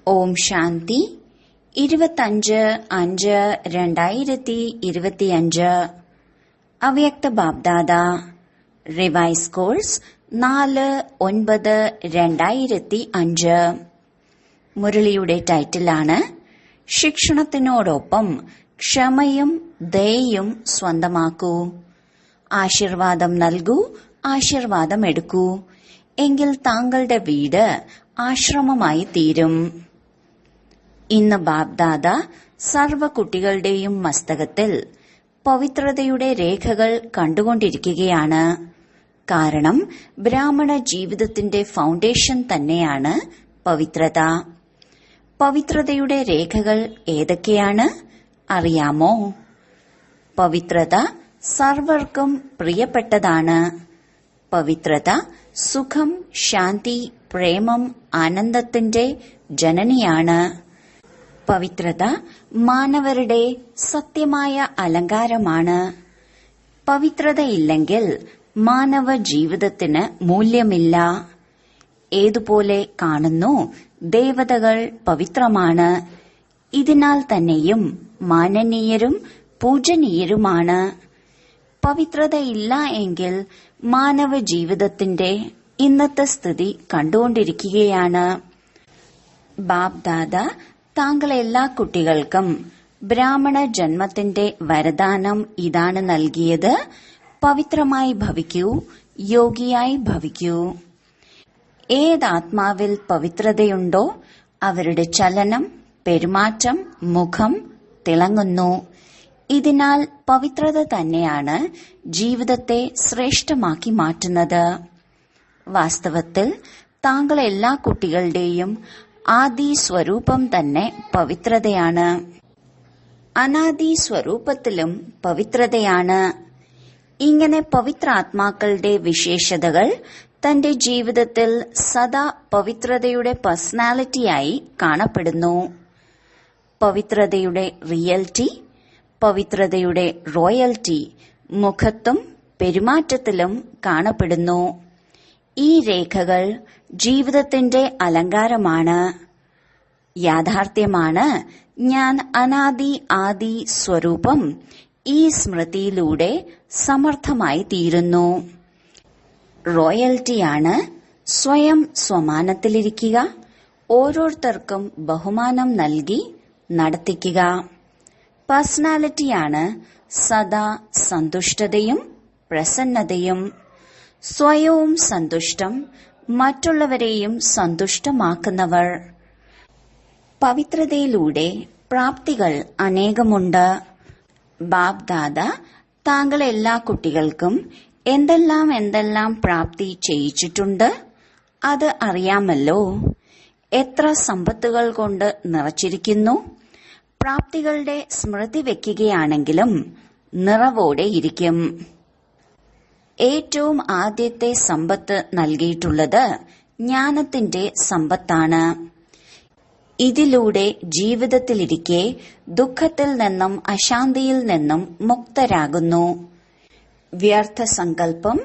ഓം ശാന്തി 25/5/2025 അവ്യക്ത BapDada revise course 4/9/2005. മുരളിയുടെ ടൈറ്റിലാണ് ശിക്ഷണത്തിനോടൊപ്പം ക്ഷമയും ദയയും സ്വന്തമാക്കൂ. ആശീർവാദം നൽകൂ, ആശീർവാദം എടുക്കൂ, എങ്കിൽ താങ്കളുടെ വീട് ആശ്രമമായി തീരും. ഇന്ന് ബാബ്ദാദ സർവ കുട്ടികളുടെയും മസ്തകത്തിൽ പവിത്രതയുടെ രേഖകൾ കണ്ടുകൊണ്ടിരിക്കുകയാണ്. കാരണം ബ്രാഹ്മണ ജീവിതത്തിന്റെ ഫൗണ്ടേഷൻ തന്നെയാണ് പവിത്രത. പവിത്രതയുടെ രേഖകൾ ഏതൊക്കെയാണ് അറിയാമോ? പവിത്രത സർവർക്കും പ്രിയപ്പെട്ടതാണ്. പവിത്രത സുഖം, ശാന്തി, പ്രേമം, ആനന്ദത്തിന്റെ ജനനിയാണ്. പവിത്രത മാനവരുടെ സത്യമായ അലങ്കാരമാണ്. പവിത്രതയില്ലെങ്കിൽ മാനവ ജീവിതത്തിന് മൂല്യമില്ല. ഏതുപോലെ കാണുന്നു, ദേവതകൾ പവിത്രമാണ്. ഇതിനാൽ തന്നെയും മാനനീയരും പൂജനീയരുമാണ്. പവിത്രതയില്ല എങ്കിൽ മാനവ ജീവിതത്തിന്റെ ഇന്നത്തെ സ്ഥിതി കണ്ടുകൊണ്ടിരിക്കുകയാണ്. ബാബ്ദാദ താങ്കൾ എല്ലാ കുട്ടികൾക്കും ബ്രാഹ്മണ ജന്മത്തിന്റെ വരദാനം ഇതാണ് നൽകിയത്: പവിത്രമായി ഭവിക്കൂ, യോഗിയായി ഭവിക്കൂ. ഏതാത്മാവിൽ പവിത്രതയുണ്ടോ അവരുടെ ചലനം, പെരുമാറ്റം, മുഖം തിളങ്ങുന്നു. ഇതിനാൽ പവിത്രത തന്നെയാണ് ജീവിതത്തെ ശ്രേഷ്ഠമാക്കി മാറ്റുന്നത്. വാസ്തവത്തിൽ താങ്കൾ എല്ലാ കുട്ടികളുടെയും ആദി സ്വരൂപം തന്നെ പവിത്രതയാണ്. അനാദി സ്വരൂപത്തിലും പവിത്രതയാണ്. ഇങ്ങനെ പവിത്ര ആത്മാക്കളുടെ വിശേഷതകൾ തന്റെ ജീവിതത്തിൽ സദാ പവിത്രതയുടെ പേഴ്സണാലിറ്റിയായി കാണപ്പെടുന്നു. പവിത്രതയുടെ റിയൽറ്റി, പവിത്രതയുടെ റോയൽറ്റി മുഖത്തും പെരുമാറ്റത്തിലും കാണപ്പെടുന്നു. ഈ രേഖകൾ ജീവിതത്തിന്റെ അലങ്കാരമാണ്. യാഥാർത്ഥ്യമാണ് ഞാൻ അനാദി ആദി സ്വരൂപം ഈ സ്മൃതിയിലൂടെ സമർത്ഥമായി തീരുന്നു. റോയൽറ്റിയാണ് സ്വയം സ്വമാനത്തിലിരിക്കുക, ഓരോരുത്തർക്കും ബഹുമാനം നൽകി നടത്തിക്കുക. പേഴ്സണാലിറ്റിയാണ് സദാ സന്തുഷ്ടതയും പ്രസന്നതയും. സ്വയവും സന്തുഷ്ടം, മറ്റുള്ളവരെയും സന്തുഷ്ടമാക്കുന്നവർ. പവിത്രതയിലൂടെ പ്രാപ്തികൾ അനേകമുണ്ട്. ബാബ്ദാദ താങ്കൾ എല്ലാ കുട്ടികൾക്കും എന്തെല്ലാം പ്രാപ്തി ചെയ്യിച്ചിട്ടുണ്ട് അത് അറിയാമല്ലോ. എത്ര സമ്പത്തുകൾ കൊണ്ട് നിറച്ചിരിക്കുന്നു. പ്രാപ്തികളുടെ സ്മൃതി വെക്കുകയാണെങ്കിലും നിറവോടെ ഇരിക്കും. ഏറ്റവും ആദ്യത്തെ സമ്പത്ത് നൽകിയിട്ടുള്ളത് ജ്ഞാനത്തിന്റെ സമ്പത്താണ്. ഇതിലൂടെ ജീവിതത്തിലിരിക്കെ ദുഃഖത്തിൽ നിന്നും അശാന്തിയിൽ നിന്നും മുക്തരാകുന്നു. വ്യർത്ഥ സങ്കല്പം,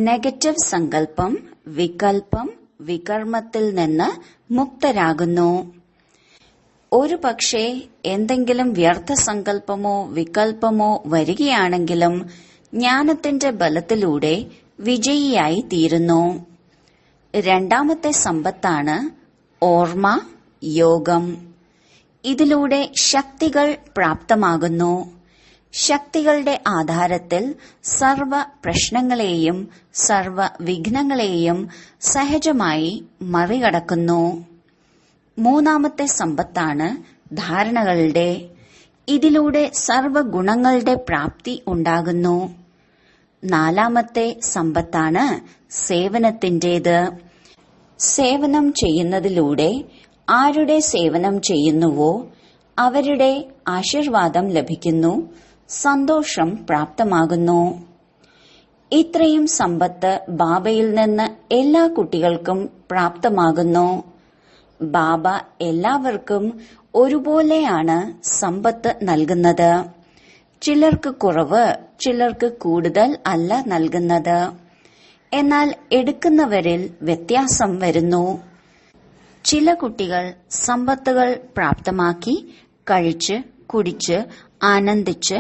നെഗറ്റീവ് സങ്കല്പം, വികൽപ്പം, വികർമ്മത്തിൽ നിന്ന് മുക്തരാകുന്നു. ഒരു പക്ഷേ എന്തെങ്കിലും വ്യർത്ഥ സങ്കല്പമോ വികൽപ്പമോ വരികയാണെങ്കിലും ജ്ഞാനത്തിന്റെ ബലത്തിലൂടെ വിജയിയായി തീരുന്നു. രണ്ടാമത്തെ സമ്പത്താണ് ഓർമ്മ, യോഗം. ഇതിലൂടെ ശക്തികൾ പ്രാപ്തമാകുന്നു. ശക്തികളുടെ ആധാരത്തിൽ സർവ പ്രശ്നങ്ങളെയും സർവ വിഘ്നങ്ങളെയും സഹജമായി മറികടക്കുന്നു. മൂന്നാമത്തെ സമ്പത്താണ് ധാരണകളുടെ. ഇതിലൂടെ സർവ ഗുണങ്ങളുടെ പ്രാപ്തി ഉണ്ടാകുന്നു. നാലാമത്തെ സമ്പത്താണ് സേവനത്തിന്റേത്. സേവനം ചെയ്യുന്നതിലൂടെ ആരുടെ സേവനം ചെയ്യുന്നുവോ അവരുടെ ആശീർവാദം ലഭിക്കുന്നു, സന്തോഷം പ്രാപ്തമാകുന്നു. ഇത്രയും സമ്പത്ത് ബാബയിൽ നിന്ന് എല്ലാ കുട്ടികൾക്കും പ്രാപ്തമാകുന്നു. ബാബ എല്ലാവർക്കും ഒരുപോലെയാണ് സമ്പത്ത് നൽകുന്നത്. ചിലർക്ക് കുറവ്, ചിലർക്ക് കൂടുതൽ അല്ല നൽകുന്നത്. എന്നാൽ എടുക്കുന്നവരിൽ വ്യത്യാസം വരുന്നു. ചില കുട്ടികൾ സമ്പത്തുകൾ പ്രാപ്തമാക്കി കഴിച്ച് കുടിച്ച് ആനന്ദിച്ച്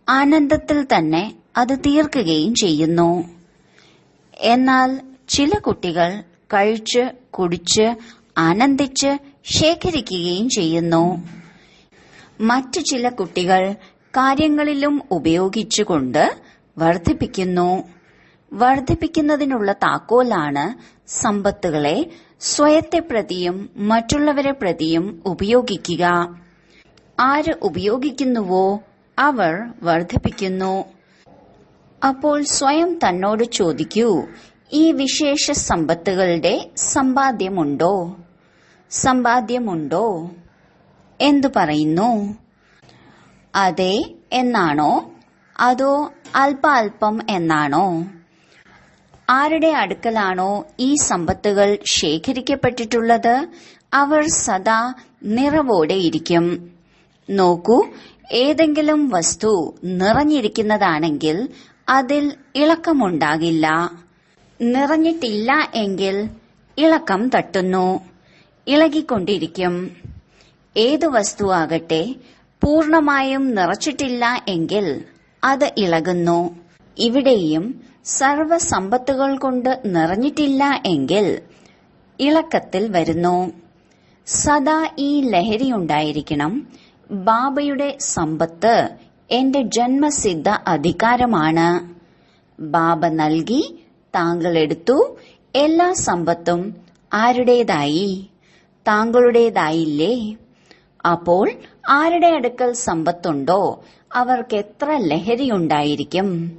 ആനന്ദത്തിൽ തന്നെ അത് തീർക്കുകയും ചെയ്യുന്നു. എന്നാൽ ചില കുട്ടികൾ കഴിച്ച് കുടിച്ച് ആനന്ദിച്ച് ശേഖരിക്കുകയും ചെയ്യുന്നു. മറ്റു ചില കുട്ടികൾ കാര്യങ്ങളിലും ഉപയോഗിച്ചുകൊണ്ട് വർദ്ധിപ്പിക്കുന്നു. വർദ്ധിപ്പിക്കുന്നതിനുള്ള താക്കോലാണ് സമ്പത്തുകളെ സ്വയത്തെ പ്രതിയും മറ്റുള്ളവരെ പ്രതിയും ഉപയോഗിക്കുക. ആര് ഉപയോഗിക്കുന്നുവോ അവർ വർദ്ധിപ്പിക്കുന്നു. അപ്പോൾ സ്വയം തന്നോട് ചോദിക്കൂ, ഈ വിശേഷ സമ്പത്തുകളുടെ സമ്പാദ്യമുണ്ടോ? എന്തു പറയുന്നു? അതെ എന്നാണോ അതോ അല്പാൽപം എന്നാണോ? ആരുടെ അടുക്കലാണോ ഈ സമ്പത്തുകൾ ശേഖരിക്കപ്പെട്ടിട്ടുള്ളത് അവർ സദാ നിറവോടെയിരിക്കും. നോക്കൂ, ഏതെങ്കിലും വസ്തു നിറഞ്ഞിരിക്കുന്നതാണെങ്കിൽ അതിൽ ഇളക്കമുണ്ടാകില്ല. നിറഞ്ഞിട്ടില്ല എങ്കിൽ ഇളക്കം തട്ടുന്നു, ഇളകിക്കൊണ്ടിരിക്കും. ഏതു വസ്തുവാകട്ടെ പൂർണമായും നിറച്ചിട്ടില്ല എങ്കിൽ അത് ഇളകുന്നു. ഇവിടെയും സർവസമ്പത്തുകൾ കൊണ്ട് നിറഞ്ഞിട്ടില്ല എങ്കിൽ ഇളക്കത്തിൽ വരുന്നു. സദാ ഈ ലഹരിയുണ്ടായിരിക്കണം. ബാബയുടെ സമ്പത്ത് എന്റെ ജന്മസിദ്ധ അധികാരമാണ്. ബാബ നൽകി, താങ്കൾ എടുത്തു. എല്ലാ സമ്പത്തും ആരുടേതായി? താങ്കളുടേതായില്ലേ? അപ്പോൾ ആരുടെ അടുക്കൽ സമ്പത്തുണ്ടോ അവർക്ക് എത്ര ലഹരിയുണ്ടായിരിക്കും.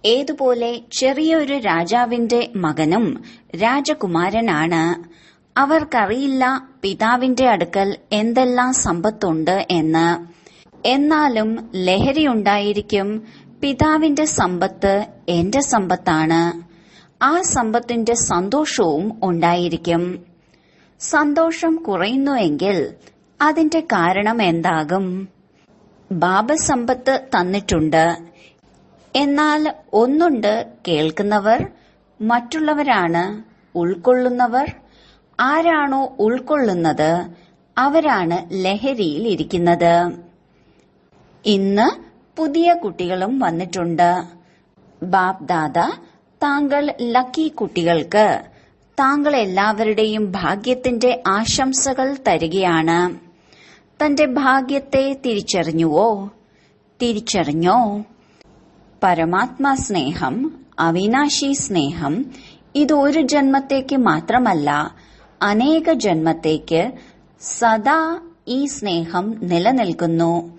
ഏതുപോലെ ചെറിയൊരു രാജാവിന്റെ മകനും രാജകുമാരനാണ്. അവർക്കറിയില്ല പിതാവിന്റെ അടുക്കൽ എന്തെല്ലാം സമ്പത്തുണ്ട് എന്ന്. എന്നാലും ലഹരിയുണ്ടായിരിക്കും. പിതാവിന്റെ സമ്പത്ത് എന്റെ സമ്പത്താണ്. ആ സമ്പത്തിന്റെ സന്തോഷവും ഉണ്ടായിരിക്കും. സന്തോഷം കുറയുന്നുവെങ്കിൽ അതിന്റെ കാരണം എന്താകും? ബാബ സമ്പത്ത് തന്നിട്ടുണ്ട്. എന്നാൽ ഒന്നുണ്ട്, കേൾക്കുന്നവർ മറ്റുള്ളവരാണ് ഉൾക്കൊള്ളുന്നവർ. ആരാണോ ഉൾക്കൊള്ളുന്നത് അവരാണ് ലഹരിയിൽ ഇരിക്കുന്നത്. ഇന്ന് പുതിയ കുട്ടികളും വന്നിട്ടുണ്ട്. ബാപ് ദാദ താങ്കൾ ലക്കി കുട്ടികൾക്ക് താങ്കൾ എല്ലാവരുടെയും ഭാഗ്യത്തിന്റെ ആശംസകൾ തരികയാണ്. തന്റെ ഭാഗ്യത്തെ തിരിച്ചറിഞ്ഞോ? പരമാത്മാ സ്നേഹം, അവിനാശി സ്നേഹം ഇത് ഒരു ജന്മത്തേക്ക് മാത്രമല്ല, അനേക ജന്മത്തേക്ക് സദാ ഈ സ്നേഹം നിലനിൽക്കുന്നു.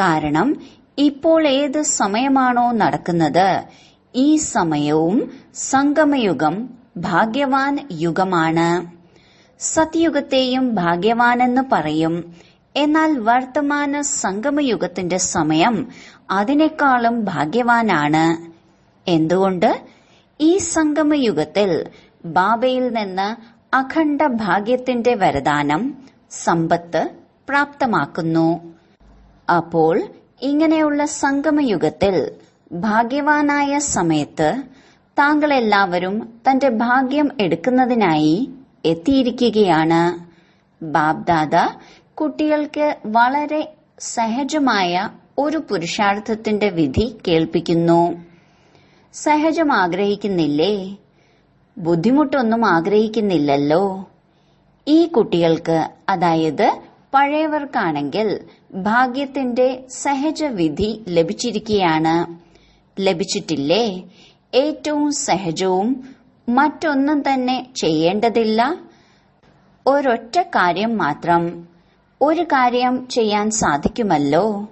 കാരണം ഇപ്പോൾ ഏത് സമയമാണോ നടക്കുന്നത്, ഈ സമയവും സംഗമയുഗം ഭാഗ്യവാൻ യുഗമാണ്. സത്യുഗത്തെയും ഭാഗ്യവാനെന്ന് പറയും. എന്നാൽ വർത്തമാന സംഗമയുഗത്തിന്റെ സമയം അതിനേക്കാളും ഭാഗ്യവാനാണ്. എന്തുകൊണ്ട്? ഈ സംഗമയുഗത്തിൽ ബാബയിൽ നിന്ന് അഖണ്ഡ ഭാഗ്യത്തിന്റെ വരദാനം സമ്പത്ത് പ്രാപ്തമാക്കുന്നു. അപ്പോൾ ഇങ്ങനെയുള്ള സംഗമയുഗത്തിൽ ഭാഗ്യവാനായ സമയത്ത് താങ്കളെല്ലാവരും തന്റെ ഭാഗ്യം എടുക്കുന്നതിനായി എത്തിയിരിക്കുകയാണ്. ബാബ്ദാദ കുട്ടികൾക്ക് വളരെ സഹജമായ ഒരു പുരുഷാർത്ഥത്തിന്റെ വിധി കേൾപ്പിക്കുന്നു. സഹജം ആഗ്രഹിക്കുന്നില്ലേ? ബുദ്ധിമുട്ടൊന്നും ആഗ്രഹിക്കുന്നില്ലല്ലോ. ഈ കുട്ടികൾക്ക്, അതായത് പഴയവർക്കാണെങ്കിൽ ഭാഗ്യത്തിന്റെ സഹജവിധി ലഭിച്ചിരിക്കുകയാണ്. ലഭിച്ചിട്ടില്ലേ? ഏറ്റവും സഹജവും മറ്റൊന്നും തന്നെ ചെയ്യേണ്ടതില്ല. ഒരൊറ്റ കാര്യം മാത്രം. ഒരു കാര്യം ചെയ്യാൻ സാധിക്കുമല്ലോ.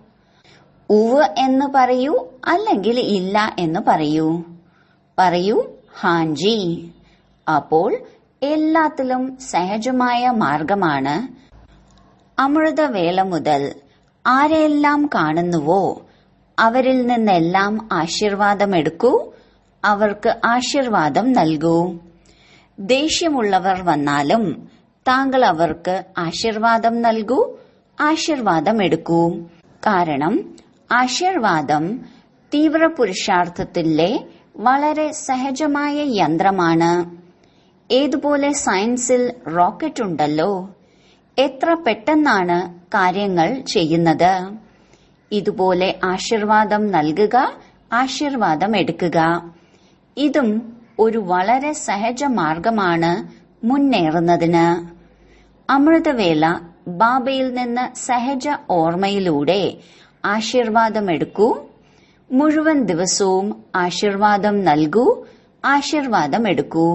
ഉവ് എന്ന് പറയൂ, അല്ലെങ്കിൽ ഇല്ല എന്ന് പറയൂ ഹാൻജി. അപ്പോൾ എല്ലാത്തിലും സഹജമായ മാർഗമാണ്. അമൃതവേള മുതൽ ആരെല്ലാം കാണുന്നുവോ അവരിൽ നിന്നെല്ലാം ആശീർവാദമെടുക്കൂ. അവർക്ക് ആശീർവാദം നൽകൂ. ദേഷ്യമുള്ളവർ വന്നാലും താങ്കൾ അവർക്ക് ആശീർവാദം നൽകൂ, ആശീർവാദം എടുക്കൂ. കാരണം ആശീർവാദം തീവ്ര പുരുഷാർത്ഥത്തിലെ വളരെ സഹജമായ യന്ത്രമാണ്. ഏതുപോലെ സയൻസിൽ റോക്കറ്റ് ഉണ്ടല്ലോ, എത്ര പെട്ടെന്നാണ് കാര്യങ്ങൾ ചെയ്യുന്നത്. ഇതുപോലെ ആശീർവാദം നൽകുക, ആശീർവാദം എടുക്കുക. ഇതും ഒരു വളരെ സഹജ മാർഗമാണ് മുന്നേറുന്നതിന്. അമൃതവേള ബാബയിൽ നിന്ന് സഹജ ഓർമ്മയിലൂടെ ആശീർവാദമെടുക്കൂ. മുഴുവൻ ദിവസവും ആശീർവാദം നൽകൂ, ആശീർവാദം എടുക്കൂ.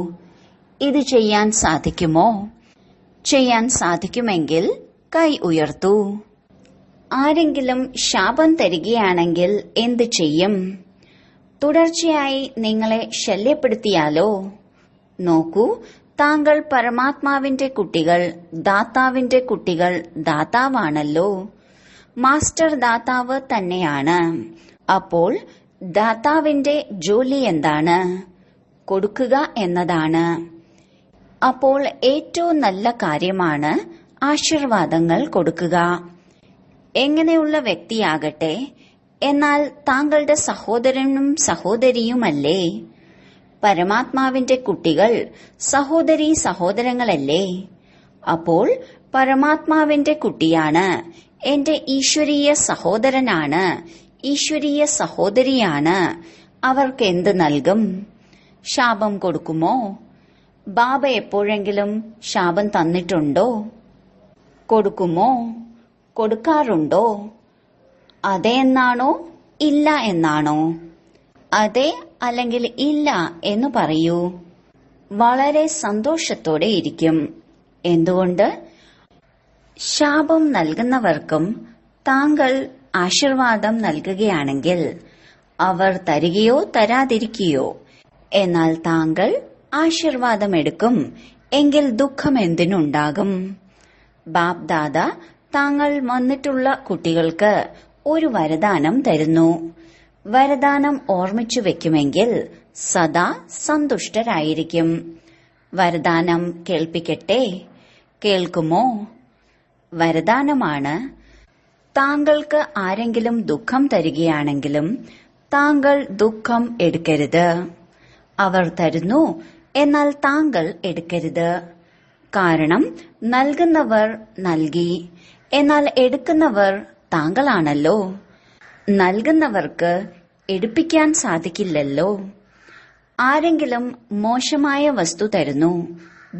ഇത് ചെയ്യാൻ സാധിക്കുമോ? ചെയ്യാൻ സാധിക്കുമെങ്കിൽ കൈ ഉയർത്തൂ. ആരെങ്കിലും ശാപം തരികയാണെങ്കിൽ എന്ത് ചെയ്യും? തുടർച്ചയായി നിങ്ങളെ ശല്യപ്പെടുത്തിയാലോ? നോക്കൂ, താങ്കൾ പരമാത്മാവിന്റെ കുട്ടികൾ, ദാതാവിന്റെ കുട്ടികൾ. ദാതാവാണല്ലോ, മാസ്റ്റർ ദാതാവ് തന്നെയാണ്. അപ്പോൾ ദാതാവിന്റെ ജോലി എന്താണ്? കൊടുക്കുക എന്നതാണ്. അപ്പോൾ ഏറ്റവും നല്ല കാര്യമാണ് ആശീർവാദങ്ങൾ കൊടുക്കുക. എങ്ങനെയുള്ള വ്യക്തിയാകട്ടെ, എന്നാൽ താങ്കളുടെ സഹോദരനും സഹോദരിയുമല്ലേ? പരമാത്മാവിന്റെ കുട്ടികൾ സഹോദരീ സഹോദരങ്ങളല്ലേ? അപ്പോൾ പരമാത്മാവിന്റെ കുട്ടിയാണ്, എന്റെ ഈശ്വരീയ സഹോദരനാണ്, ഈശ്വരീയ സഹോദരിയാണ്. അവർക്ക് എന്ത് നൽകും? ശാപം കൊടുക്കുമോ? ബാബ എപ്പോഴെങ്കിലും ശാപം തന്നിട്ടുണ്ടോ? കൊടുക്കുമോ? കൊടുക്കാറുണ്ടോ? അതെ എന്നാണോ, ഇല്ല എന്നാണോ? അതെ അല്ലെങ്കിൽ ഇല്ല എന്ന് പറയൂ. വളരെ സന്തോഷത്തോടെ ഇരിക്കും. എന്തുകൊണ്ട്? ശാപം നൽകുന്നവർക്കും താങ്കൾ ആശീർവാദം നൽകുകയാണെങ്കിൽ അവർ തരികയോ തരാതിരിക്കുകയോ, എന്നാൽ താങ്കൾ ആശീർവാദമെടുക്കും എങ്കിൽ ദുഃഖം എന്തിനുണ്ടാകും? ബാപ് ദാദ താങ്കൾ വന്നിട്ടുള്ള കുട്ടികൾക്ക് ഒരു വരദാനം തരുന്നു. വരദാനം ഓർമ്മിച്ചു വെക്കുമെങ്കിൽ സദാ സന്തുഷ്ടരായിരിക്കും. വരദാനം കേൾപ്പിക്കട്ടെ, കേൾക്കുമോ? വരദാനമാണ്. താങ്കൾക്ക് ആരെങ്കിലും ദുഃഖം തരികയാണെങ്കിലും താങ്കൾ ദുഃഖം എടുക്കരുത്. അവർ തരുന്നു, എന്നാൽ താങ്കൾ എടുക്കരുത്. കാരണം നൽകുന്നവർ നൽകി, എന്നാൽ എടുക്കുന്നവർ താങ്കളാണല്ലോ. നൽകുന്നവർക്ക് എടുപ്പിക്കാൻ സാധിക്കില്ലല്ലോ. ആരെങ്കിലും മോശമായ വസ്തു തരുന്നു,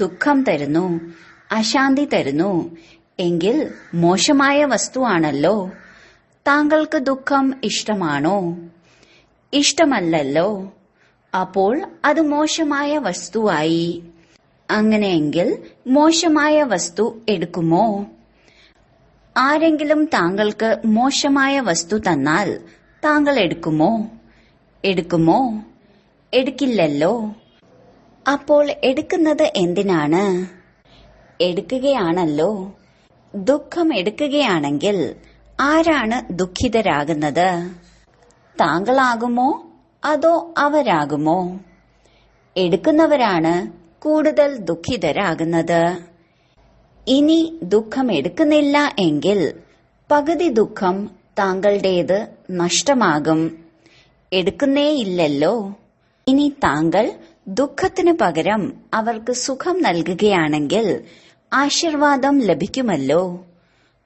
ദുഃഖം തരുന്നു, അശാന്തി തരുന്നു എങ്കിൽ മോശമായ വസ്തുവാണല്ലോ. താങ്കൾക്ക് ദുഃഖം ഇഷ്ടമാണോ? ഇഷ്ടമല്ലല്ലോ. അപ്പോൾ അത് മോശമായ വസ്തുവായി. അങ്ങനെയെങ്കിൽ മോശമായ വസ്തു എടുക്കുമോ? ആരെങ്കിലും താങ്കൾക്ക് മോശമായ വസ്തു തന്നാൽ താങ്കൾ എടുക്കുമോ? എടുക്കുമോ? എടുക്കില്ലല്ലോ. അപ്പോൾ എടുക്കുന്നത് എന്തിനാണ്? എടുക്കുകയാണല്ലോ. ദുഃഖം എടുക്കുകയാണെങ്കിൽ ആരാണ് ദുഃഖിതരാകുന്നത്? താങ്കളാകുമോ അതോ അവരാകുമോ? എടുക്കുന്നവരാണ് കൂടുതൽ ദുഃഖിതരാകുന്നത്. ഇനി ദുഃഖം എടുക്കുന്നില്ല എങ്കിൽ പകുതി ദുഃഖം താങ്കളുടേത് നഷ്ടമാകും. എടുക്കുന്നേയില്ലല്ലോ. ഇനി താങ്കൾ ദുഃഖത്തിനു പകരം അവർക്ക് സുഖം നൽകുകയാണെങ്കിൽ ആശീർവാദം ലഭിക്കുമല്ലോ.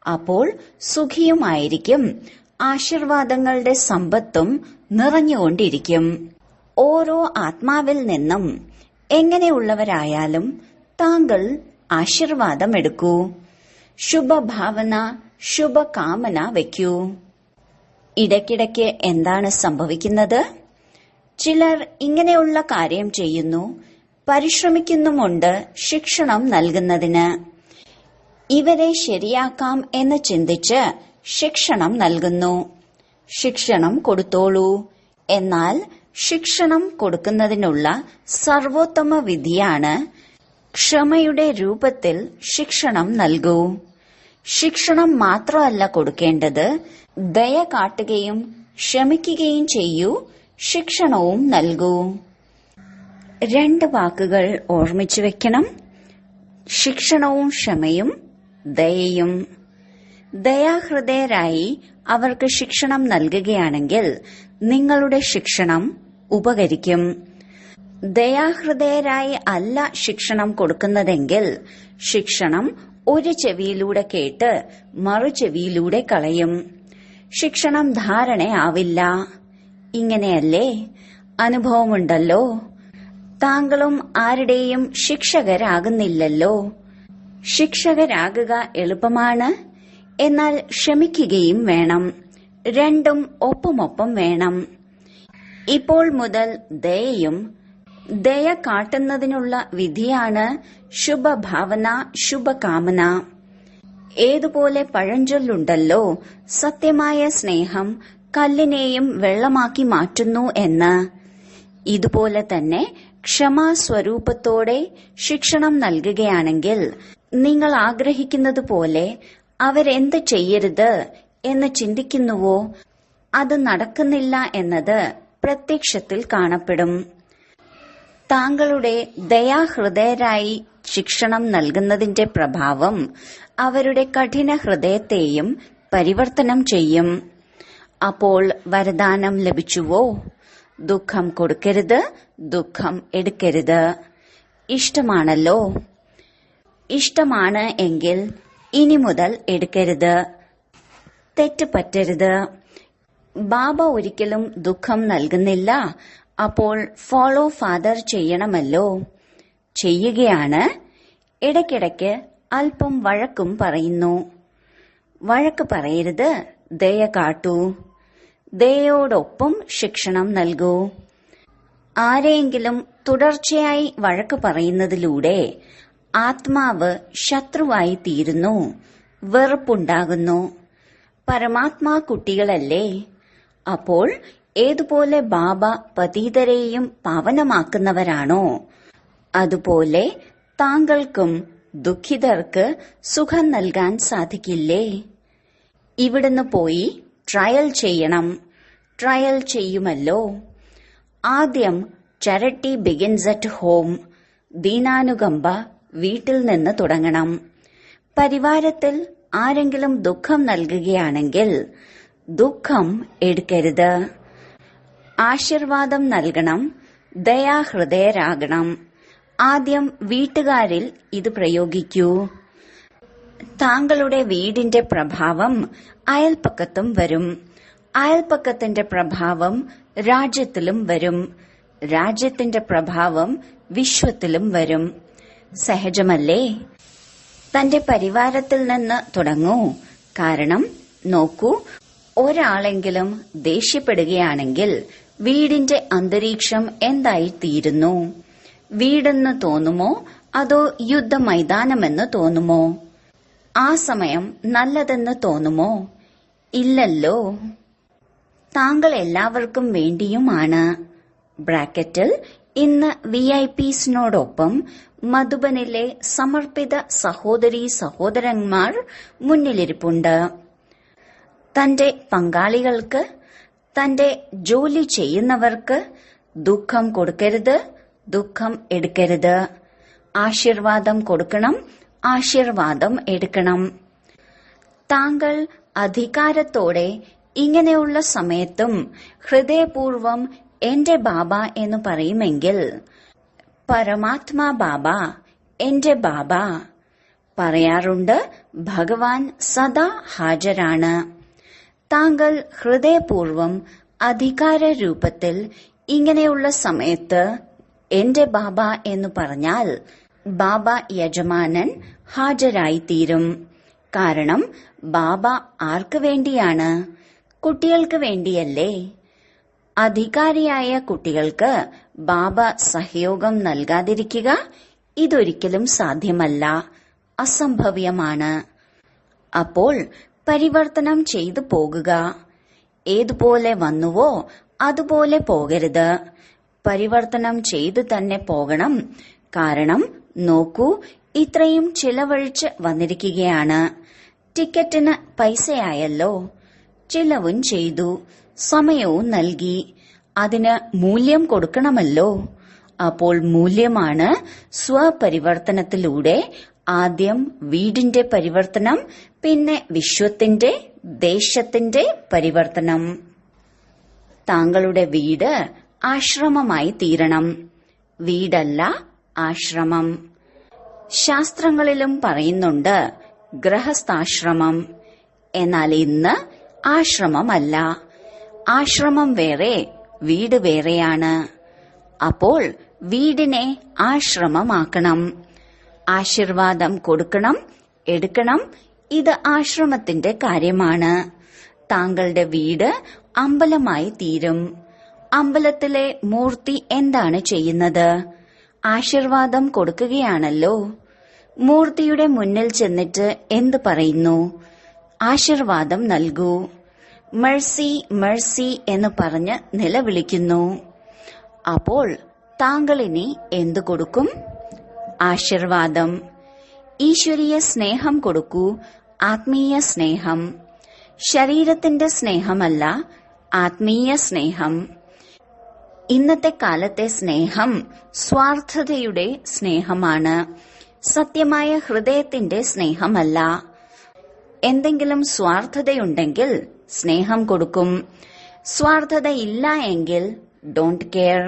അപ്പോൾ സുഖിയുമായിരിക്കും. ആശീർവാദങ്ങളുടെ സമ്പത്തും നിറഞ്ഞുകൊണ്ടിരിക്കും. ഓരോ ആത്മാവിൽ നിന്നും എങ്ങനെയുള്ളവരായാലും താങ്കൾ ആശീർവാദം എടുക്കൂ. ശുഭഭാവന, ശുഭകാമന വയ്ക്കൂ. ഇടയ്ക്കിടയ്ക്ക് എന്താണ് സംഭവിക്കുന്നത്? ചിലർ ഇങ്ങനെയുള്ള കാര്യം ചെയ്യുന്നു, പരിശ്രമിക്കുന്നുമുണ്ട് ശിക്ഷണം നൽകുന്നതിന്. ഇവരെ ശരിയാക്കാം എന്ന് ചിന്തിച്ച് ശിക്ഷണം നൽകുന്നു. ശിക്ഷണം കൊടുത്തോളൂ. എന്നാൽ ശിക്ഷണം കൊടുക്കുന്നതിനുള്ള സർവോത്തമ വിധിയാണ് ക്ഷമയുടെ രൂപത്തിൽ ശിക്ഷണം നൽകൂ. ശിക്ഷണം മാത്രമല്ല കൊടുക്കേണ്ടത്, ദയ കാട്ടുകയും ക്ഷമിക്കുകയും ചെയ്യൂ. ശിക്ഷണവും നൽകൂ. 2 വാക്കുകൾ ഓർമ്മിച്ചു വെക്കണം: ശിക്ഷണവും ക്ഷമയും ദയയും. ദയാഹൃദയരായി അവർക്ക് ശിക്ഷണം നൽകുകയാണെങ്കിൽ നിങ്ങളുടെ ശിക്ഷണം ഉപകരിക്കും. ദയാഹൃദയരായി അല്ല ശിക്ഷണം കൊടുക്കുന്നതെങ്കിൽ ശിക്ഷണം ഒരു ചെവിയിലൂടെ കേട്ട് മറു ചെവിയിലൂടെ കളയും. ശിക്ഷണം ധാരണയാവില്ല. ഇങ്ങനെയല്ലേ? അനുഭവമുണ്ടല്ലോ. താങ്കളും ആരുടെയും ശിക്ഷകരാകുന്നില്ലല്ലോ. ശിക്ഷകരാകുക എളുപ്പമാണ്. എന്നാൽ ക്ഷമിക്കുകയും വേണം. രണ്ടും ഒപ്പമൊപ്പം വേണം. ഇപ്പോൾ മുതൽ ദയയും ദയ കാട്ടുന്നതിനുള്ള വിധിയാണ് ശുഭഭാവന, ശുഭകാമന. ഏതുപോലെ പഴഞ്ചൊല്ലുണ്ടല്ലോ, സത്യമായ സ്നേഹം കല്ലിനെയും വെള്ളമാക്കി മാറ്റുന്നു എന്ന്. ഇതുപോലെ തന്നെ ക്ഷമാസ്വരൂപത്തോടെ ശിക്ഷണം നൽകുകയാണെങ്കിൽ നിങ്ങൾ ആഗ്രഹിക്കുന്നത് പോലെ അവരെന്ത് ചെയ്യരുത് എന്ന് ചിന്തിക്കുന്നുവോ അത് നടക്കുന്നില്ല എന്നത് പ്രത്യക്ഷത്തിൽ കാണപ്പെടും. താങ്കളുടെ ദയാഹൃദയരായി ശിക്ഷണം നൽകുന്നതിന്റെ പ്രഭാവം അവരുടെ കഠിന ഹൃദയത്തെയും പരിവർത്തനം ചെയ്യും. അപ്പോൾ വരദാനം ലഭിച്ചുവോ? ദുഃഖം കൊടുക്കരുത്, ദുഃഖം എടുക്കരുത്. ഇഷ്ടമാണല്ലോ. ഇഷ്ടമാണ് എങ്കിൽ ഇനി മുതൽ എടുക്കരുത്. തെറ്റ് പറ്റരുത്. ബാബ ഒരിക്കലും ദുഃഖം നൽകുന്നില്ല. അപ്പോൾ ഫോളോ ഫാദർ ചെയ്യണമല്ലോ. ചെയ്യുകയാണ്. ഇടയ്ക്കിടയ്ക്ക് അല്പം വഴക്കും പറയുന്നു. വഴക്ക് പറയരുത്, ദയ കാട്ടൂ. ദയോടൊപ്പം ശിക്ഷണം നൽകൂ. ആരെയെങ്കിലും തുടർച്ചയായി വഴക്ക് പറയുന്നതിലൂടെ ആത്മാവ് ശത്രുവായി തീരുന്നു, വെറുപ്പുണ്ടാകുന്നു. പരമാത്മാ കുട്ടികളല്ലേ? അപ്പോൾ ഏതുപോലെ ബാബ പതീതരെയും പാവനമാക്കുന്നവരാണോ, അതുപോലെ താങ്കൾക്കും ദുഃഖിതർക്ക് സുഖം നൽകാൻ സാധിക്കില്ലേ? ഇവിടുന്ന് പോയി ട്രയൽ ചെയ്യണം. ട്രയൽ ചെയ്യുമല്ലോ. ആദ്യം ചാരിറ്റി ബിഗിൻസ് അറ്റ് ഹോം. ദീനാനുകമ്പ വീട്ടിൽ നിന്ന് തുടങ്ങണം. പരിവാരത്തിൽ ആരെങ്കിലും ദുഃഖം നൽകുകയാണെങ്കിൽ ദുഃഖം എടുക്കരുത്. ആശീർവാദം നൽകണം. ദയാഹൃദയരാകണം. ആദ്യം വീട്ടുകാരിൽ ഇത് പ്രയോഗിക്കൂ. താങ്കളുടെ വീടിന്റെ പ്രഭാവം അയൽപ്പക്കത്തും വരും. അയൽപ്പക്കത്തിന്റെ പ്രഭാവം രാജ്യത്തിലും വരും. രാജ്യത്തിന്റെ പ്രഭാവം വിശ്വത്തിലും വരും. സഹജമല്ലേ? തന്റെ പരിവാരത്തിൽ നിന്ന് തുടങ്ങൂ. കാരണം നോക്കൂ, ഒരാളെങ്കിലും ദേഷ്യപ്പെടുകയാണെങ്കിൽ വീടിന്റെ അന്തരീക്ഷം എന്തായിത്തീരുന്നു? വീടെന്ന് തോന്നുമോ അതോ യുദ്ധമൈതാനമെന്ന് തോന്നുമോ? ആ സമയം നല്ലതെന്ന് തോന്നുമോ? ഇല്ലല്ലോ. താങ്കൾ എല്ലാവർക്കും വേണ്ടിയുമാണ്. ബ്രാക്കറ്റിൽ ഇന്ന് വിഐപിസിനോടൊപ്പം മധുബനിലെ സമർപ്പിത സഹോദരീ സഹോദരന്മാർ മുന്നിലിരിപ്പുണ്ട്. തന്റെ പങ്കാളികൾക്ക്, തന്റെ ജോലി ചെയ്യുന്നവർക്ക് ദുഃഖം കൊടുക്കരുത്, ദുഃഖം എടുക്കരുത്. ആശീർവാദം കൊടുക്കണം, ആശീർവാദം എടുക്കണം. താങ്കൾ അധികാരത്തോടെ ഇങ്ങനെയുള്ള സമയത്തും ഹൃദയപൂർവം എന്റെ ബാബ എന്ന് പറയുമെങ്കിൽ, പരമാത്മാ ബാബ, എന്റെ ബാബ പറയാറുണ്ട്, ഭഗവാൻ സദാ ഹാജരാണ്. താങ്കൾ ഹൃദയപൂർവം അധികാര രൂപത്തിൽ ഇങ്ങനെയുള്ള സമയത്ത് എന്റെ ബാബ എന്ന് പറഞ്ഞാൽ ബാബ യജമാനൻ ഹാജരായിത്തീരും. കാരണം ബാബ ആർക്ക് വേണ്ടിയാണ്? കുട്ടികൾക്ക് വേണ്ടിയല്ലേ? അധികാരിയായ കുട്ടികൾക്ക് ബാബ സഹയോഗം നൽകാതിരിക്കുക ഇതൊരിക്കലും സാധ്യമല്ല, അസംഭവ്യമാണ്. അപ്പോൾ പരിവർത്തനം ചെയ്തു പോകുക. ഏതുപോലെ വന്നുവോ അതുപോലെ പോകരുത്. പരിവർത്തനം ചെയ്തു തന്നെ പോകണം. കാരണം നോക്കൂ, ഇത്രയും ചിലവഴിച്ച് വന്നിരിക്കുകയാണ്. ടിക്കറ്റിന് പൈസയായല്ലോ. ചിലവും ചെയ്തു, സമയവും നൽകി. അതിന് മൂല്യം കൊടുക്കണമല്ലോ. അപ്പോൾ മൂല്യമാണ് സ്വപരിവർത്തനത്തിലൂടെ ആദ്യം വീടിന്റെ പരിവർത്തനം, പിന്നെ വിശ്വത്തിന്റെ, ദേശത്തിന്റെ പരിവർത്തനം. താങ്കളുടെ വീട് ആശ്രമമായി തീരണം. വീടല്ല ആശ്രമം. ശാസ്ത്രങ്ങളിലും പറയുന്നുണ്ട് ഗൃഹസ്ഥാശ്രമം. എന്നാൽ ഇന്ന് ആശ്രമമല്ല. ആശ്രമം വേറെ, വീട് വേറെയാണ്. അപ്പോൾ വീടിനെ ആശ്രമമാക്കണം. ആശീർവാദം കൊടുക്കണം, എടുക്കണം. ഇത് ആശ്രമത്തിന്റെ കാര്യമാണ്. താങ്കളുടെ വീട് അമ്പലമായി തീരും. അമ്പലത്തിലെ മൂർത്തി എന്താണ് ചെയ്യുന്നത്? ആശീർവാദം കൊടുക്കുകയാണല്ലോ. മൂർത്തിയുടെ മുന്നിൽ ചെന്നിട്ട് എന്ത് പറയുന്നു? ആശീർവാദം നൽകൂ. മെഴ്സി മെഴ്സി എന്ന് പറഞ്ഞ് നിലവിളിക്കുന്നു. അപ്പോൾ താങ്കൾ ഇനി എന്തു കൊടുക്കും? ആശീർവാദം. ഈശ്വരീയ സ്നേഹം കൊടുക്കൂ, ആത്മീയ സ്നേഹം. ശരീരത്തിന്റെ സ്നേഹമല്ല, ആത്മീയ സ്നേഹം. ഇന്നത്തെ കാലത്തെ സ്നേഹം സ്വാർത്ഥതയുടെ സ്നേഹമാണ്, സത്യമായ ഹൃദയത്തിന്റെ സ്നേഹമല്ല. എന്തെങ്കിലും സ്വാർത്ഥതയുണ്ടെങ്കിൽ സ്നേഹം കൊടുക്കും. സ്വാർത്ഥതയില്ല എങ്കിൽ ഡോണ്ട് കെയർ.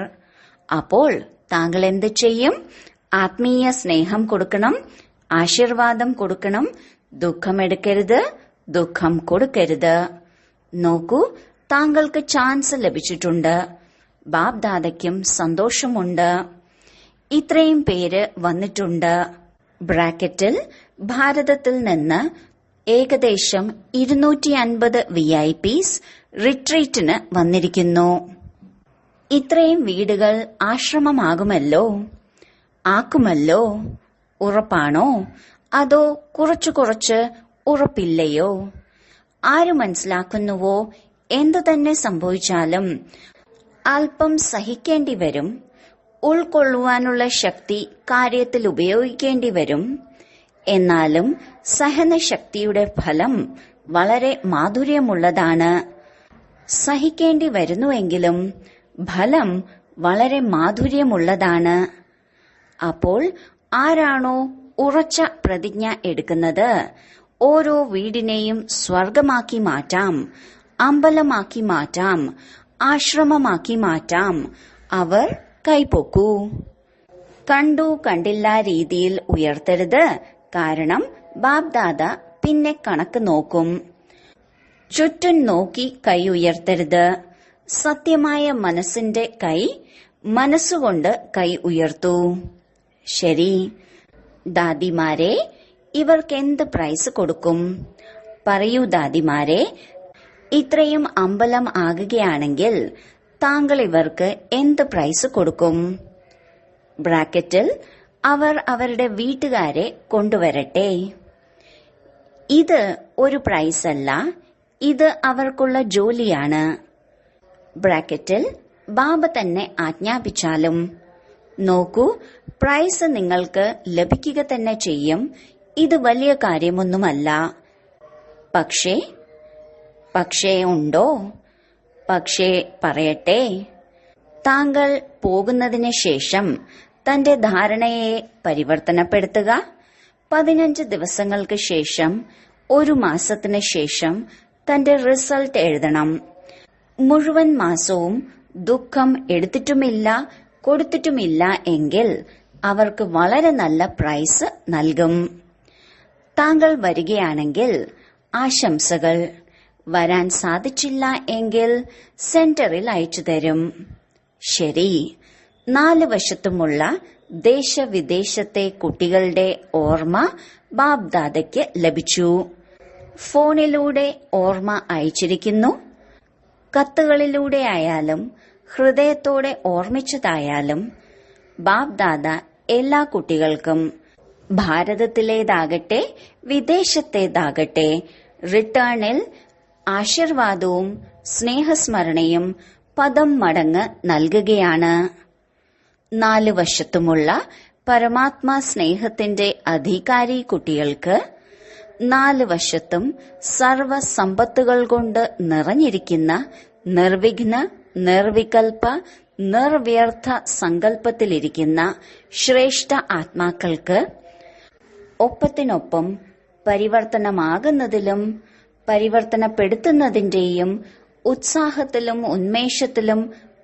അപ്പോൾ താങ്കൾ എന്ത് ചെയ്യും? ആത്മീയ സ്നേഹം കൊടുക്കണം, ആശീർവാദം കൊടുക്കണം. ദുഃഖമെടുക്കരുത്, ദുഃഖം കൊടുക്കരുത്. നോക്കൂ, താങ്കൾക്ക് ചാൻസ് ലഭിച്ചിട്ടുണ്ട്. ബാബ്ദാദയ്ക്കും സന്തോഷമുണ്ട്. ഇത്രയും പേര് വന്നിട്ടുണ്ട്. ബ്രാക്കറ്റിൽ ഭാരതത്തിൽ നിന്ന് ഏകദേശം 250 VIPs റിട്രീറ്റിന് വന്നിരിക്കുന്നു. ഇത്രയും വീടുകൾ ആശ്രമമാകുമല്ലോ, ആക്കുമല്ലോ. ഉറപ്പാണോ? അതോ കുറച്ചു കുറച്ച് ഉറപ്പില്ലയോ? ആര് മനസ്സിലാക്കുന്നുവോ എന്തു തന്നെ സംഭവിച്ചാലും അല്പം സഹിക്കേണ്ടി വരും. ഉൾക്കൊള്ളുവാനുള്ള ശക്തി കാര്യത്തിൽ ഉപയോഗിക്കേണ്ടി വരും. എന്നാലും സഹനശക്തിയുടെ ഫലം വളരെ മാധുര്യമുള്ളതാണ്. സഹിക്കേണ്ടി വരുന്നുവെങ്കിലും ഫലം വളരെ മാധുര്യമുള്ളതാണ്. അപ്പോൾ ആരാണോ ഉറച്ച പ്രതിജ്ഞ എടുക്കുന്നത്, ഓരോ വീടിനെയും സ്വർഗമാക്കി മാറ്റാം, അമ്പലമാക്കി മാറ്റാം, ആശ്രമമാക്കി മാറ്റാം, അവർ കൈപ്പൊക്കൂ. കണ്ടു കണ്ടില്ല രീതിയിൽ ഉയർത്തരുത്. കാരണം ബാബ്ദാദ പിന്നെ കണക്ക് നോക്കും. ചുറ്റും നോക്കി കൈ ഉയർത്തരുത്. സത്യമായ മനസ്സിന്റെ കൈ, മനസ്സുകൊണ്ട് കൈ ഉയർത്തൂ. ശരി ദാദിമാരെ, ഇവർക്കെന്ത് പ്രൈസ് കൊടുക്കും? പറയൂ ദാദിമാരെ. ഇത്രയും അമ്പലം ആകുകയാണെങ്കിൽ താങ്കൾ ഇവർക്ക് എന്ത് പ്രൈസ് കൊടുക്കും? ബ്രാക്കറ്റിൽ അവർ അവരുടെ വീട്ടുകാരെ കൊണ്ടുവരട്ടെ. ഇത് ഒരു പ്രൈസ് അല്ല, ഇത് അവർക്കുള്ള ജോലിയാണ്. ബ്രാക്കറ്റിൽ ബാബ തന്നെ ആജ്ഞാപിച്ചാലും. നോക്കൂ, പ്രൈസ് നിങ്ങൾക്ക് ലഭിക്കുക തന്നെ ചെയ്യും. ഇത് വലിയ കാര്യമൊന്നുമല്ല. പക്ഷേ ഉണ്ടോ? പക്ഷേ പറയട്ടെ, താങ്കൾ പോകുന്നതിന് ശേഷം തന്റെ ധാരണയെ പരിവർത്തനപ്പെടുത്തുക. 15 ദിവസങ്ങൾക്ക് ശേഷം, 1 മാസത്തിന് ശേഷം തന്റെ റിസൾട്ട് എഴുതണം. മുഴുവൻ മാസവും ദുഃഖം എടുത്തിട്ടുമില്ല, കൊടുത്തിട്ടുമില്ല എങ്കിൽ അവർക്ക് വളരെ നല്ല പ്രൈസ് നൽകും. താങ്കൾ വരികയാണെങ്കിൽ ആശംസകൾ. വരാൻ സാധിച്ചില്ല എങ്കിൽ സെന്ററിൽ അയച്ചു തരും. ശരി. 4 വശത്തുമുള്ള ദേശവിദേശത്തെ കുട്ടികളുടെ ഓർമ്മ ബാബ്ദാദയ്ക്ക് ലഭിച്ചു. ഫോണിലൂടെ ഓർമ്മ അയച്ചിരിക്കുന്നു. കത്തുകളിലൂടെ ആയാലും ഹൃദയത്തോടെ ഓർമ്മിച്ചതായാലും ബാബ്ദാദ എല്ലാ കുട്ടികൾക്കും, ഭാരതത്തിലേതാകട്ടെ വിദേശത്തേതാകട്ടെ, റിട്ടേണിൽ ആശീർവാദവും സ്നേഹസ്മരണയും പദം മടങ്ങ് നൽകുകയാണ്. 4 വശത്തുമുള്ള പരമാത്മാ സ്നേഹത്തിന്റെ അധികാരി കുട്ടികൾക്ക് 4 വശത്തും സർവസമ്പത്തുകൾ കൊണ്ട് നിറഞ്ഞിരിക്കുന്ന നിർവിഘ്ന, നിർവികൽപ, നിർവ്യർത്ഥ സങ്കല്പത്തിലിരിക്കുന്ന ശ്രേഷ്ഠ ആത്മാക്കൾക്ക് ഒപ്പത്തിനൊപ്പം പരിവർത്തനമാകുന്നതിലും പരിവർത്തനപ്പെടുത്തുന്നതിന്റെയും ഉത്സാഹത്തിലും ഉന്മേഷത്തിലും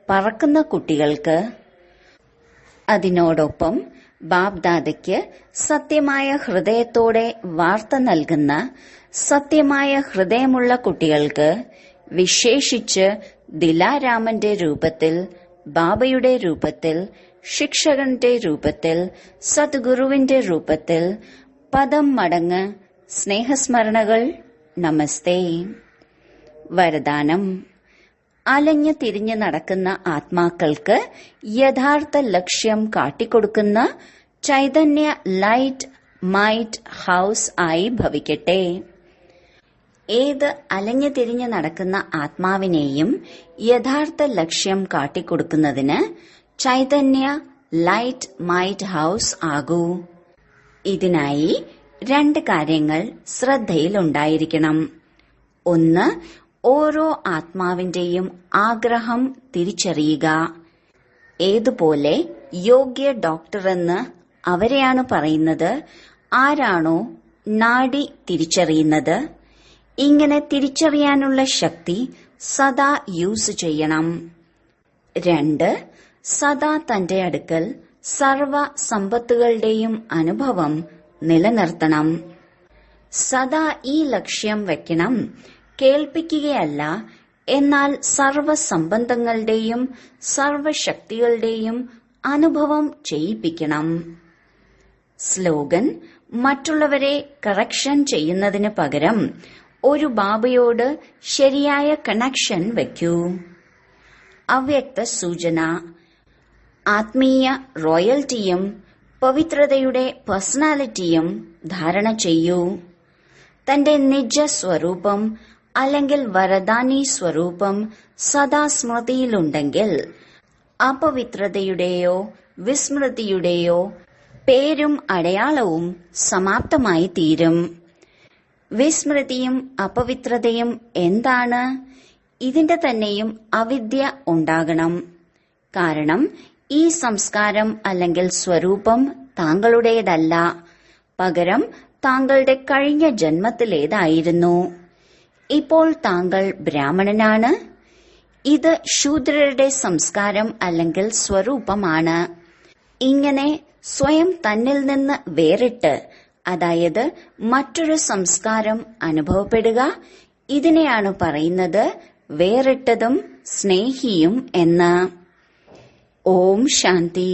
പറക്കുന്ന കുട്ടികൾക്ക് അതിനോടൊപ്പം ബാബ്ദാദയ്ക്ക് സത്യമായ ഹൃദയത്തോടെ വാർത്ത നൽകുന്ന സത്യമായ ഹൃദയമുള്ള കുട്ടികൾക്ക്, വിശേഷിച്ച് ദിലാരാമന്റെ രൂപത്തിൽ, ബാബയുടെ രൂപത്തിൽ, ശിക്ഷകന്റെ രൂപത്തിൽ, സദ്ഗുരുവിന്റെ രൂപത്തിൽ പദം മടങ്ങ് സ്നേഹസ്മരണകൾ. നമസ്തേ. വരദാനം: അലഞ്ഞു തിരിഞ്ഞു നടക്കുന്ന ആത്മാക്കൾക്ക് യഥാർത്ഥ ലക്ഷ്യം കാട്ടിക്കൊടുക്കുന്ന ചൈതന്യ ലൈറ്റ് മൈറ്റ് ഹൗസ് ആയി ഭവിക്കട്ടെ. ഏത് അലഞ്ഞു തിരിഞ്ഞു നടക്കുന്ന ആത്മാവിനെയും യഥാർത്ഥ ലക്ഷ്യം കാട്ടിക്കൊടുക്കുന്നതിന് ചൈതന്യ ലൈറ്റ് മൈറ്റ് ഹൗസ് ആകൂ. ഇതിനായി 2 കാര്യങ്ങൾ ശ്രദ്ധയിലുണ്ടായിരിക്കണം. ഒന്ന്, ഓരോ ആത്മാവിന്റെയും ആഗ്രഹം തിരിച്ചറിയുക. ഏതുപോലെ യോഗ്യ ഡോക്ടറെന്ന് അവരെയാണ് പറയുന്നത്, ആരാണോ നാഡി തിരിച്ചറിയുന്നത്. ഇങ്ങനെ തിരിച്ചറിയാനുള്ള ശക്തി സദാ യൂസ് ചെയ്യണം. 2, സദാ തന്റെ അടുക്കൽ സർവ സമ്പത്തുകളുടെയും അനുഭവം നിലനിർത്തണം. സദാ ഈ ലക്ഷ്യം വെക്കണം, കേൾപ്പിക്കുകയല്ല, എന്നാൽ സർവ സംബന്ധങ്ങളുടെയും സർവശക്തികളുടെയും അനുഭവം ചെയ്യിപ്പിക്കണം. സ്ലോഗൻ: മറ്റുള്ളവരെ കറക്ഷൻ ചെയ്യുന്നതിന് പകരം ഒരു ബാബയോട് ശരിയായ കണക്ഷൻ വയ്ക്കൂ. അവ്യക്ത സൂചന: ആത്മീയ റോയൽറ്റിയും പവിത്രതയുടെ പേഴ്സണാലിറ്റിയും ധാരണ ചെയ്യൂ. തന്റെ നിജ സ്വരൂപം അല്ലെങ്കിൽ വരദാനി സ്വരൂപം സദാ സ്മൃതിയിലുണ്ടെങ്കിൽ അപവിത്രതയുടെയോ വിസ്മൃതിയുടെയോ പേരും അടയാളവും സമാപ്തമായി തീരും. വിസ്മൃതിയും അപവിത്രതയും എന്താണ്? ഇതിന്റെ തന്നെയും അവിദ്യ ഉണ്ടാകണം. കാരണം ഈ സംസ്കാരം അല്ലെങ്കിൽ സ്വരൂപം താങ്കളുടേതല്ല, പകരം താങ്കളുടെ കഴിഞ്ഞ ജന്മത്തിലേതായിരുന്നു. ഇപ്പോൾ താങ്കൾ ബ്രാഹ്മണനാണ്. ഇത് ശൂദ്രരുടെ സംസ്കാരം അല്ലെങ്കിൽ സ്വരൂപമാണ്. ഇങ്ങനെ സ്വയം തന്നിൽ നിന്ന് വേറിട്ട്, അതായത് മറ്റൊരു സംസ്കാരം അനുഭവപ്പെടുക, ഇതിനെയാണ് പറയുന്നത് വേറിട്ടതും സ്നേഹിയും എന്ന്. ഓം ശാന്തി.